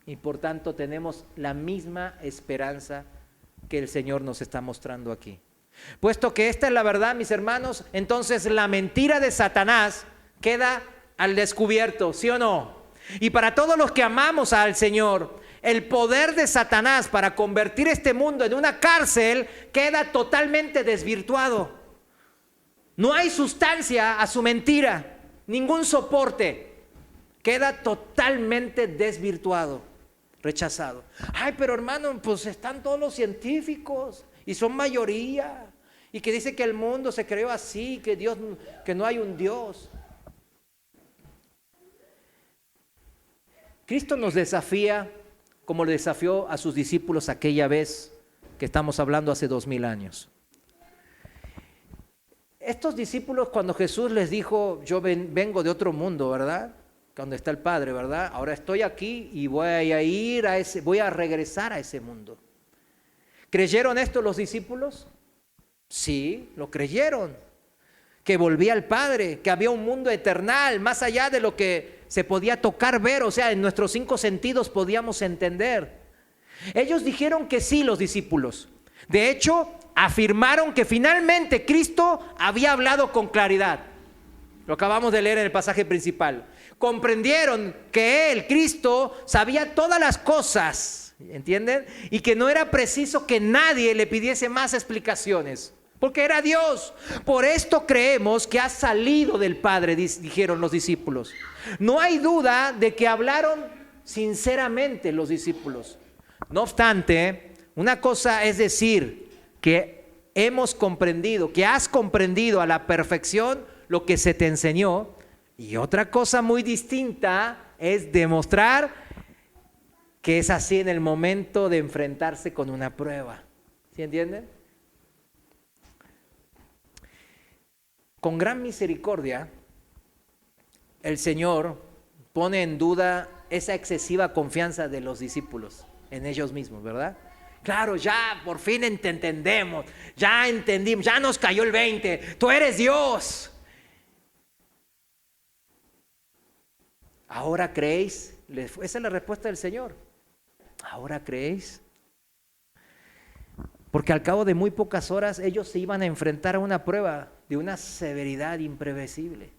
Y por tanto tenemos la misma esperanza que el Señor nos está mostrando aquí. Puesto que esta es la verdad, mis hermanos, entonces la mentira de Satanás queda al descubierto, ¿sí o no? Y para todos los que amamos al Señor, el poder de Satanás para convertir este mundo en una cárcel queda totalmente desvirtuado. No hay sustancia a su mentira, ningún soporte. Queda totalmente desvirtuado, rechazado. Ay, pero hermano, pues están todos los científicos y son mayoría, y que dice que el mundo se creó así, que no hay un Dios. Cristo nos desafía como le desafió a sus discípulos aquella vez que estamos hablando hace 2000 años. Estos discípulos, cuando Jesús les dijo, yo vengo de otro mundo, ¿verdad? Donde está el Padre, ¿verdad? Ahora estoy aquí y voy a regresar a ese mundo. ¿Creyeron esto los discípulos? Sí, lo creyeron. Que volvía al Padre, que había un mundo eternal, más allá de lo que se podía tocar, ver, o sea, en nuestros 5 sentidos podíamos entender. Ellos dijeron que sí, los discípulos. De hecho, afirmaron que finalmente Cristo había hablado con claridad. Lo acabamos de leer en el pasaje principal. Comprendieron que Él, Cristo, sabía todas las cosas, ¿entienden? Y que no era preciso que nadie le pidiese más explicaciones, porque era Dios. Por esto creemos que ha salido del Padre, dijeron los discípulos. No hay duda de que hablaron sinceramente los discípulos. No obstante, una cosa es decir que hemos comprendido, que has comprendido a la perfección lo que se te enseñó, y otra cosa muy distinta es demostrar que es así en el momento de enfrentarse con una prueba. ¿Sí entienden? Con gran misericordia, el Señor pone en duda esa excesiva confianza de los discípulos en ellos mismos, ¿verdad? Claro, ya por fin entendemos, ya entendimos, ya nos cayó el 20, tú eres Dios. ¿Ahora creéis? Esa es la respuesta del Señor. ¿Ahora creéis? Porque al cabo de muy pocas horas ellos se iban a enfrentar a una prueba de una severidad imprevisible.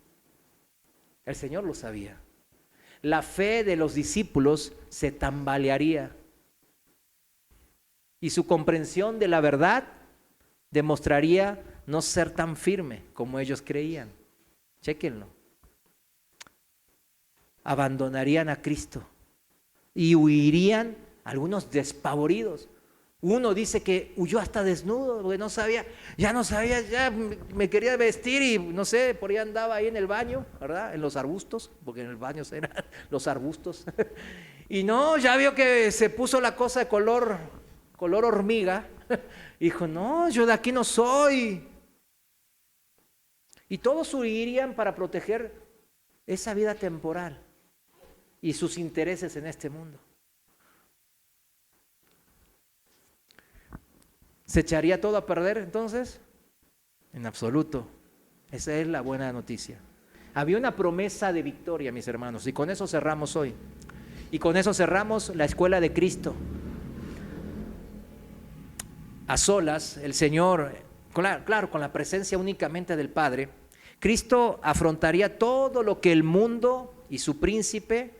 El Señor lo sabía. La fe de los discípulos se tambalearía y su comprensión de la verdad demostraría no ser tan firme como ellos creían. Chéquenlo. Abandonarían a Cristo y huirían, algunos despavoridos, Uno dice que huyó hasta desnudo, porque ya me quería vestir y no sé, por ahí andaba ahí en el baño, ¿verdad? En los arbustos, porque en el baño eran los arbustos. Y no, ya vio que se puso la cosa de color hormiga. Dijo, no, yo de aquí no soy. Y todos huirían para proteger esa vida temporal y sus intereses en este mundo. ¿Se echaría todo a perder entonces? En absoluto. Esa es la buena noticia. Había una promesa de victoria, mis hermanos, y con eso cerramos hoy. Y con eso cerramos la escuela de Cristo. A solas, el Señor, claro, con la presencia únicamente del Padre, Cristo afrontaría todo lo que el mundo y su príncipe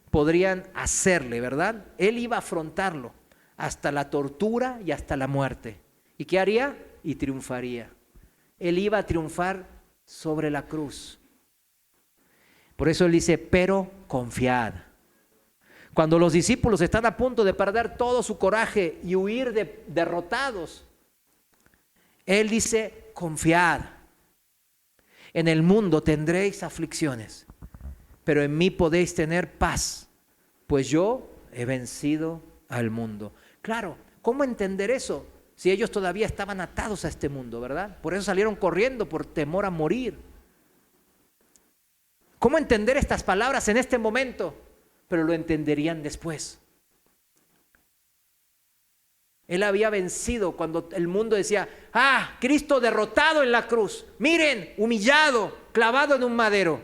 podrían hacerle, ¿verdad? Él iba a afrontarlo hasta la tortura y hasta la muerte. ¿Y qué haría? Y triunfaría. Él iba a triunfar sobre la cruz. Por eso él dice, pero confiad. Cuando los discípulos están a punto de perder todo su coraje y huir derrotados, él dice, confiad. En el mundo tendréis aflicciones, pero en mí podéis tener paz, pues yo he vencido al mundo. Claro, ¿cómo entender eso? Si ellos todavía estaban atados a este mundo, ¿verdad? Por eso salieron corriendo, por temor a morir. ¿Cómo entender estas palabras en este momento? Pero lo entenderían después. Él había vencido cuando el mundo decía, Cristo derrotado en la cruz, miren, humillado, clavado en un madero.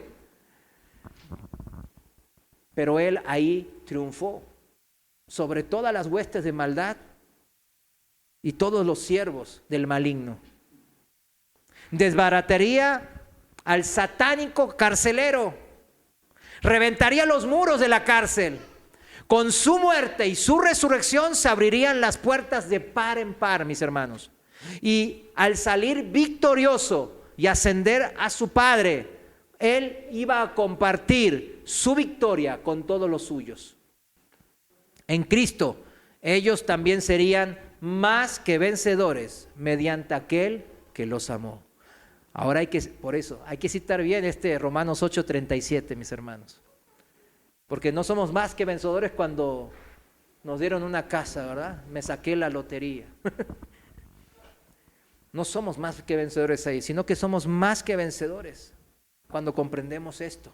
Pero él ahí triunfó sobre todas las huestes de maldad y todos los siervos del maligno. Desbarataría al satánico carcelero, reventaría los muros de la cárcel. Con su muerte y su resurrección se abrirían las puertas de par en par, mis hermanos. Y al salir victorioso y ascender a su Padre, él iba a compartir su victoria con todos los suyos. En Cristo, ellos también serían más que vencedores mediante aquel que los amó. Ahora por eso, hay que citar bien Romanos 8:37, mis hermanos. Porque no somos más que vencedores cuando nos dieron una casa, ¿verdad? Me saqué la lotería. No somos más que vencedores ahí, sino que somos más que vencedores cuando comprendemos esto.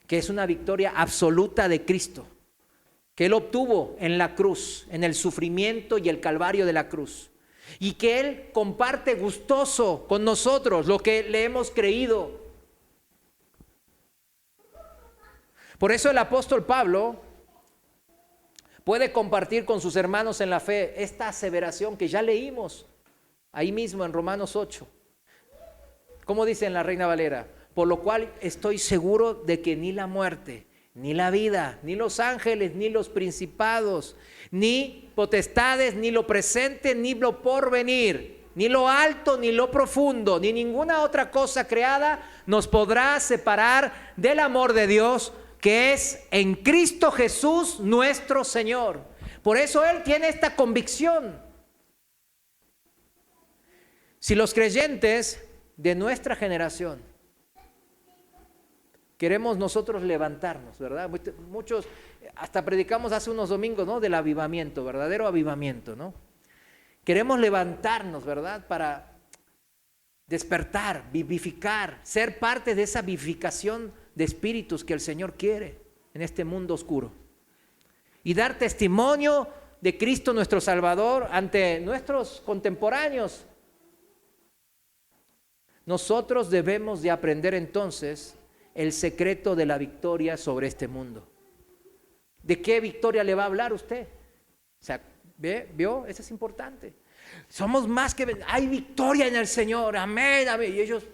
Que es una victoria absoluta de Cristo, que Él obtuvo en la cruz, en el sufrimiento y el calvario de la cruz. Y que Él comparte gustoso con nosotros lo que le hemos creído. Por eso el apóstol Pablo puede compartir con sus hermanos en la fe esta aseveración que ya leímos ahí mismo en Romanos 8. ¿Cómo dice en la Reina Valera? Por lo cual estoy seguro de que ni la muerte, ni la vida, ni los ángeles, ni los principados, ni potestades, ni lo presente, ni lo porvenir, ni lo alto, ni lo profundo, ni ninguna otra cosa creada nos podrá separar del amor de Dios que es en Cristo Jesús nuestro Señor. Por eso Él tiene esta convicción. Si los creyentes de nuestra generación queremos nosotros levantarnos, ¿verdad? Muchos, hasta predicamos hace unos domingos, ¿no? Del avivamiento, verdadero avivamiento, ¿no? Queremos levantarnos, ¿verdad? Para despertar, vivificar, ser parte de esa vivificación de espíritus que el Señor quiere en este mundo oscuro. Y dar testimonio de Cristo nuestro Salvador ante nuestros contemporáneos. Nosotros debemos de aprender entonces el secreto de la victoria sobre este mundo. ¿De qué victoria le va a hablar usted? O sea, ¿vio? Eso es importante. Somos más que... Hay victoria en el Señor, amén, amén. Y ellos,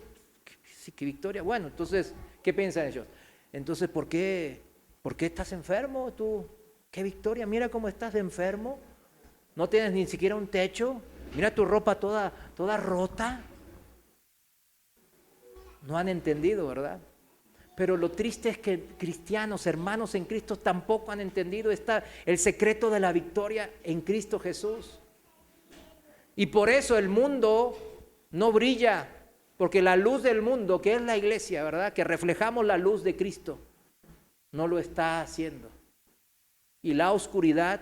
sí, ¿qué victoria? Bueno, entonces, ¿qué piensan ellos? Entonces, ¿por qué estás enfermo tú? ¿Qué victoria? Mira cómo estás enfermo. No tienes ni siquiera un techo. Mira tu ropa toda rota. No han entendido, ¿verdad? Pero lo triste es que cristianos, hermanos en Cristo, tampoco han entendido el secreto de la victoria en Cristo Jesús. Y por eso el mundo no brilla, porque la luz del mundo, que es la iglesia, ¿verdad?, que reflejamos la luz de Cristo, no lo está haciendo. Y la oscuridad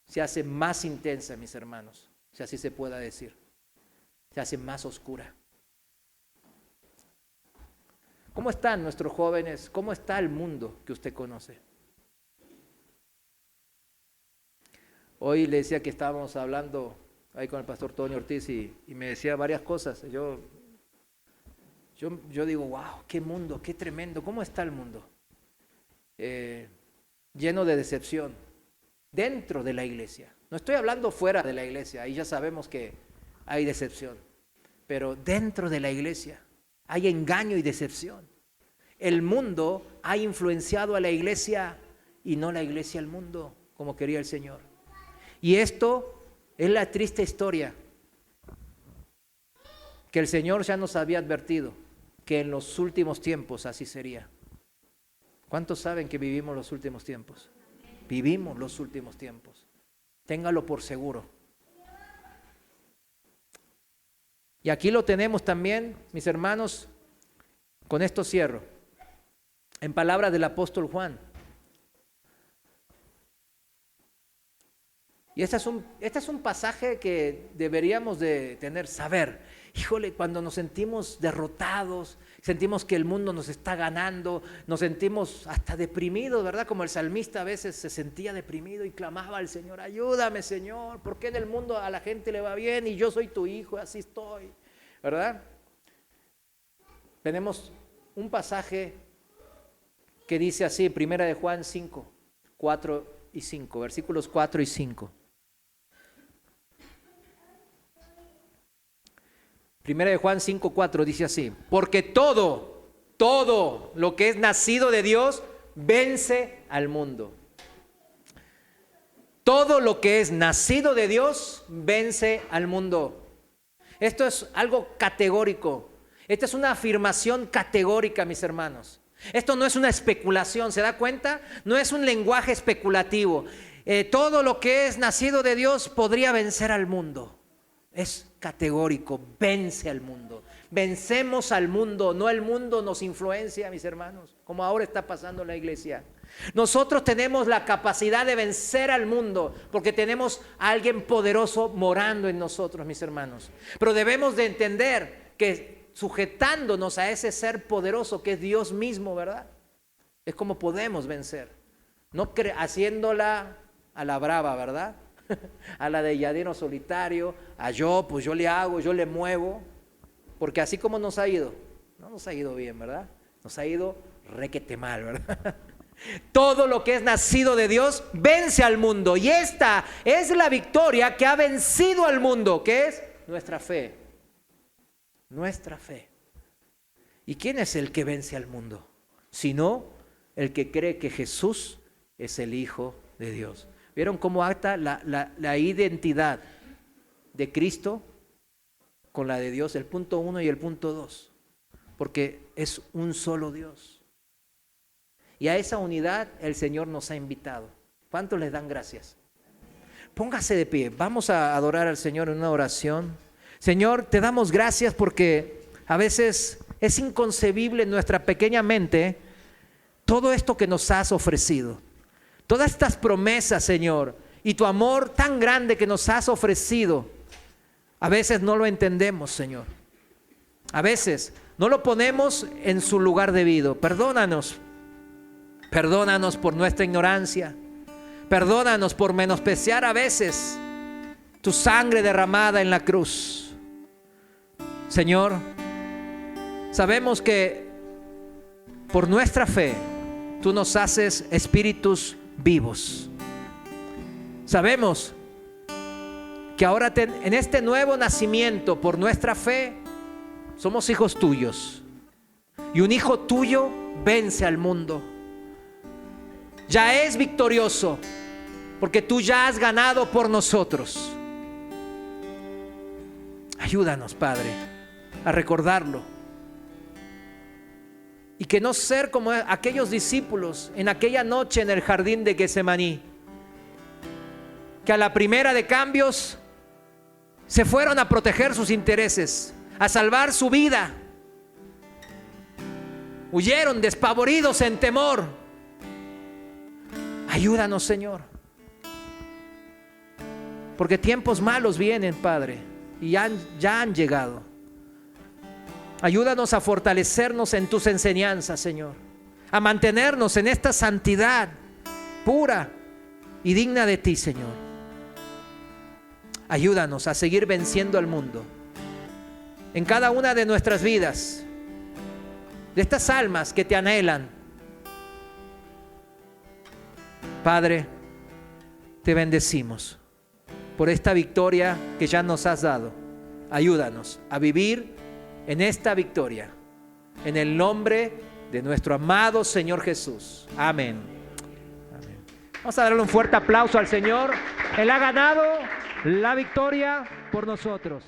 se hace más intensa, mis hermanos, si así se pueda decir. Se hace más oscura. ¿Cómo están nuestros jóvenes? ¿Cómo está el mundo que usted conoce? Hoy le decía que estábamos hablando ahí con el pastor Tony Ortiz y me decía varias cosas. Yo digo, wow, qué mundo, qué tremendo. ¿Cómo está el mundo? Lleno de decepción. Dentro de la iglesia. No estoy hablando fuera de la iglesia. Ahí ya sabemos que hay decepción. Pero dentro de la iglesia hay engaño y decepción. El mundo ha influenciado a la iglesia y no la iglesia al mundo, como quería el Señor. Y esto es la triste historia que el Señor ya nos había advertido, que en los últimos tiempos así sería. ¿Cuántos saben que vivimos los últimos tiempos? Vivimos los últimos tiempos. Téngalo por seguro. Y aquí lo tenemos también, mis hermanos, con esto cierro, en palabras del apóstol Juan. Y este es un pasaje que deberíamos de saber. Híjole, cuando nos sentimos derrotados, sentimos que el mundo nos está ganando, nos sentimos hasta deprimidos, ¿verdad? Como el salmista a veces se sentía deprimido y clamaba al Señor, ayúdame, Señor, ¿por qué en el mundo a la gente le va bien y yo soy tu hijo, así estoy? ¿Verdad? Tenemos un pasaje que dice así, Primera de Juan 5, 4 y 5, versículos 4 y 5. Primera de Juan 5, 4 dice así, porque todo lo que es nacido de Dios vence al mundo. Todo lo que es nacido de Dios vence al mundo. Esto es algo categórico. Esta es una afirmación categórica, mis hermanos. Esto no es una especulación, ¿se da cuenta? No es un lenguaje especulativo. Todo lo que es nacido de Dios podría vencer al mundo. Es categórico, vence al mundo. Vencemos al mundo, no el mundo nos influencia, mis hermanos, como ahora está pasando en la iglesia. Nosotros tenemos la capacidad de vencer al mundo porque tenemos a alguien poderoso morando en nosotros, mis hermanos. Pero debemos de entender que sujetándonos a ese ser poderoso que es Dios mismo, ¿verdad? Es como podemos vencer. No haciéndola a la brava, ¿verdad? A la de llanero solitario, pues yo le hago, yo le muevo, porque así como nos ha ido, no nos ha ido bien, ¿verdad? Nos ha ido requete mal, ¿verdad? Todo lo que es nacido de Dios vence al mundo, y esta es la victoria que ha vencido al mundo, que es nuestra fe. Nuestra fe. ¿Y quién es el que vence al mundo? Sino el que cree que Jesús es el Hijo de Dios. ¿Vieron cómo ata la identidad de Cristo con la de Dios? El punto 1 y el punto 2. Porque es un solo Dios. Y a esa unidad el Señor nos ha invitado. ¿Cuántos les dan gracias? Póngase de pie. Vamos a adorar al Señor en una oración. Señor, te damos gracias porque a veces es inconcebible en nuestra pequeña mente todo esto que nos has ofrecido. Todas estas promesas, Señor, y tu amor tan grande que nos has ofrecido, a veces no lo entendemos, Señor. A veces no lo ponemos en su lugar debido. Perdónanos por nuestra ignorancia. Perdónanos por menospreciar a veces tu sangre derramada en la cruz. Señor, sabemos que por nuestra fe tú nos haces espíritus vivos. Sabemos que ahora en este nuevo nacimiento por nuestra fe somos hijos tuyos, y un hijo tuyo vence al mundo. Ya es victorioso porque tú ya has ganado por nosotros. Ayúdanos, Padre, a recordarlo Y que no ser como aquellos discípulos en aquella noche en el jardín de Getsemaní, que a la primera de cambios se fueron a proteger sus intereses, a salvar su vida. Huyeron despavoridos en temor. Ayúdanos, Señor. Porque tiempos malos vienen, Padre, y ya han llegado. Ayúdanos a fortalecernos en tus enseñanzas, Señor. A mantenernos en esta santidad pura y digna de ti, Señor. Ayúdanos a seguir venciendo al mundo en cada una de nuestras vidas, de estas almas que te anhelan. Padre, te bendecimos por esta victoria que ya nos has dado. Ayúdanos a vivir en esta victoria, en el nombre de nuestro amado Señor Jesús. Amén. Amén. Vamos a darle un fuerte aplauso al Señor. Él ha ganado la victoria por nosotros.